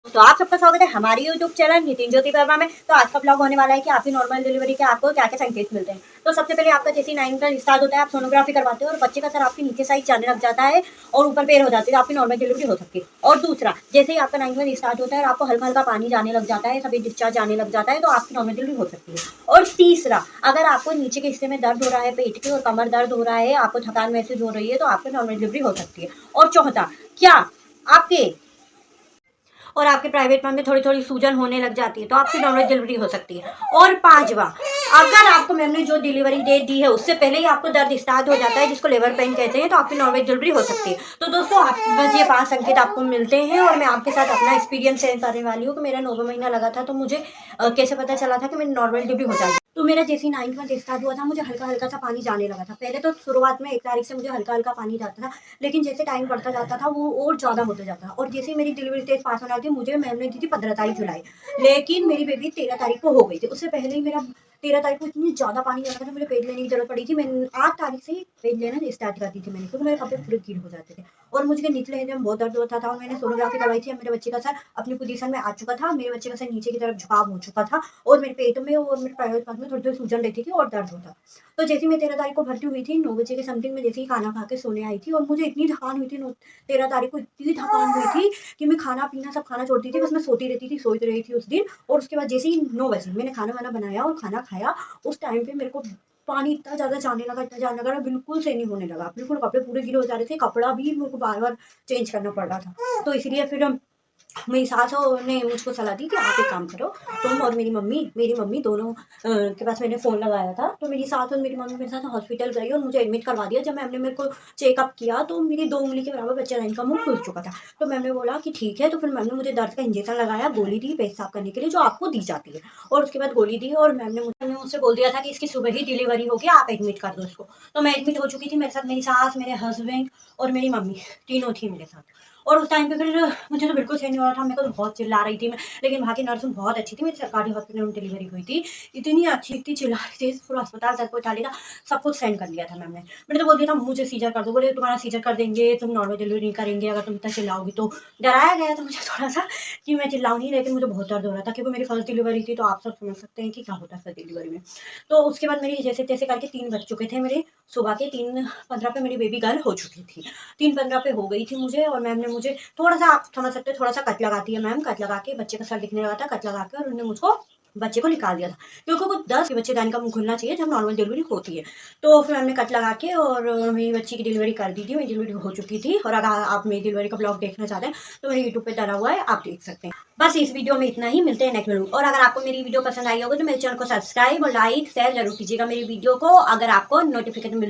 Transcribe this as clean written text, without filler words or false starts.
तो आप सबका स्वागत है हमारी यूट्यूब चैनल नितिन ज्योति वर्मा में। तो आज का ब्लॉग होने वाला है कि आपकी नॉर्मल डिलीवरी के आपको क्या क्या संकेत मिलते हैं। तो सबसे पहले आपका जैसे 9 का स्टार्ट होता है, आप सोनोग्राफी करवाते हो और बच्चे का सर आपके नीचे साइड जाने लग जाता है और ऊपर पैर हो जाती है, तो आपकी नॉर्मल डिलीवरी हो सकती है। और दूसरा, जैसे ही आपका 9 में स्टार्ट होता है और आपको हल्का हल्का पानी जाने लग जाता है, सभी डिस्चार्ज आने लग जाता है, तो आपकी नॉर्मल डिलीवरी हो सकती है। और तीसरा, अगर आपको नीचे के हिस्से में दर्द हो रहा है, पेट के और कमर दर्द हो रहा है, आपको थकान महसूस हो रही है, तो आपकी नॉर्मल डिलीवरी हो सकती है। और चौथा, क्या आपके और आपके प्राइवेट पार्ट में थोड़ी थोड़ी सूजन होने लग जाती है, तो आपकी नॉर्मल डिलीवरी हो सकती है। और पांचवा, अगर आपको मैम ने जो डिलीवरी डेट दी है उससे पहले ही आपको दर्द स्टार्ट हो जाता है, जिसको लेबर पेन कहते हैं, तो आपकी नॉर्मल डिलीवरी हो सकती है। तो दोस्तों, आप बस ये 5 संकेत आपको मिलते हैं और मैं आपके साथ अपना एक्सपीरियंस शेयर करने वाली हूँ कि मेरा 9वां महीना लगा था, तो मुझे कैसे पता चला था कि मेरी नॉर्मल डिलीवरी हो जाएगी। तो मेरा जैसे 9 मंथ स्टार्ट हुआ था, मुझे हल्का हल्का सा पानी जाने लगा था। पहले तो शुरुआत में 1 तारीख से मुझे हल्का हल्का पानी जाता था, लेकिन जैसे टाइम बढ़ता जाता था वो और ज़्यादा होता जाता था। और जैसे मेरी डिलीवरी डेट पास होना थी, मुझे मैम ने दी थी 15 तारीख जुलाई, लेकिन मेरी बेबी 13 तारीख को हो गई थी। उससे पहले ही मेरा 13 तारीख को इतनी ज़्यादा पानी जा रहा था, मुझे पेट लेने की जरूरत पड़ी थी। मैंने 8 तारीख से ही पेट लेना स्टार्ट कर दी थी मैंने, क्योंकि मेरे कपड़े पूरे गीले हो जाते थे और मुझे निचले हिस्से में बहुत दर्द होता था। और मैंने सोनोग्राफी करवाई थी, मेरे बच्चे का सर अपनी पोजीशन में आ चुका था, मेरे बच्चे का सर नीचे की तरफ झुकाव हो चुका था और मेरे पेट में और मेरे प्राइवेट पार्ट में थोड़ी थोड़ी सूजन रहती थी और दर्द होता। तो जैसे मैं 13 तारीख को भर्ती हुई थी, 9 बजे के समथिंग में जैसे ही खाना खा के सोने आई थी, और मुझे इतनी थकान हुई थी 13 तारीख को, इतनी थकान हुई थी कि मैं खाना पीना सब खाना छोड़ती थी, बस मैं सोती रहती थी, सोती रही थी उस दिन। और उसके बाद जैसे ही 9 बजे मैंने खाना वाना बनाया और खाना खाया, उस टाइम पे मेरे को पानी इतना ज़्यादा जाने लगा, इतना जाने लगा, बिल्कुल से नहीं होने लगा, बिल्कुल कपड़े पूरे गीले हो जा रहे थे, कपड़ा भी मेरे को बार बार चेंज करना पड़ रहा था। तो इसलिए फिर मेरी सासों ने मुझको सलाह दी कि आप एक काम करो, तुम और मेरी मम्मी दोनों के पास मैंने फ़ोन लगाया था। तो मेरी सास और मेरी मम्मी मेरे साथ हॉस्पिटल गई और मुझे एडमिट करवा दिया। जब मैम ने मेरे को चेकअप किया तो मेरी 2 उंगली के बराबर बच्चा लाइन का मुंह खुल चुका था। तो मैम ने बोला कि ठीक है, तो फिर मैम ने मुझे दर्द का इंजेक्शन लगाया, गोली दी पेट साफ करने के लिए, जो आपको दी जाती है। और उसके बाद गोली दी और मैम ने मुझसे बोल दिया था कि इसकी सुबह ही डिलीवरी होगी, आप एडमिट कर दो इसको। तो मैं एडमिट हो चुकी थी, मेरे साथ मेरी सास, मेरे हस्बैंड और मेरी मम्मी तीनों थी मेरे साथ। और उस टाइम पे फिर मुझे तो बिल्कुल सही नहीं हो रहा था, मेरे को तो बहुत चिल्ला रही थी मैं, लेकिन वहाँ की नर्स बहुत अच्छी थी, मेरी सरकारी हॉस्पिटल में डिलीवरी हुई थी। इतनी अच्छी, इतनी चिल्ला रही थी, पूरा अस्पताल सर पे उठा लिया था, सब कुछ सेंड कर लिया था मैम ने। मैंने तो बोल दिया था मुझे सीजर कर दो, बोले तुम्हारा सीजर कर देंगे, तुम नॉर्मल डिलीवरी नहीं करेंगे अगर तुम इतना चिल्लाओगी तो। डराया गया था मुझे थोड़ा सा कि मैं चिल्लाऊँ नहीं, लेकिन मुझे बहुत दर्द हो रहा था, क्योंकि मेरी फर्स्ट डिलीवरी थी, तो आप सब समझ सकते हैं कि क्या होता है फर्स्ट डिलीवरी में। तो उसके बाद मेरी जैसे तैसे करके 3 बज चुके थे मेरे, सुबह के 3:15 पे मेरी बेबी गर्ल हो चुकी थी, 3:15 पे हो गई थी मुझे। और मैम ने मुझे थोड़ा-सा, आप समझ सकते हो, थोड़ा-सा कट लगाती है मैम, कट लगा के बच्चे का सर दिखने लगा था, कट लगा के और उन्होंने मुझको बच्चे को निकाल दिया था, क्योंकि वो 10 बच्चेदानी का मुँह खुलना चाहिए जब नॉर्मल डिलीवरी होती है। तो फिर हमने कट लगा के और मेरी बच्ची की डिलीवरी कर दी थी, मेरी डिलीवरी हो चुकी थी। और अगर आप मेरी डिलीवरी का ब्लॉग देखना चाहते हैं तो मेरे यूट्यूब पे डला हुआ है, आप देख सकते हैं। बस इस वीडियो में इतना ही, मिलते हैं नेक्स्ट वीडियो। और अगर आपको मेरी वीडियो पसंद आई होगी तो मेरे चैनल को सब्सक्राइब और लाइक शेयर जरूर कीजिएगा मेरी वीडियो को, अगर आपको नोटिफिकेशन मिल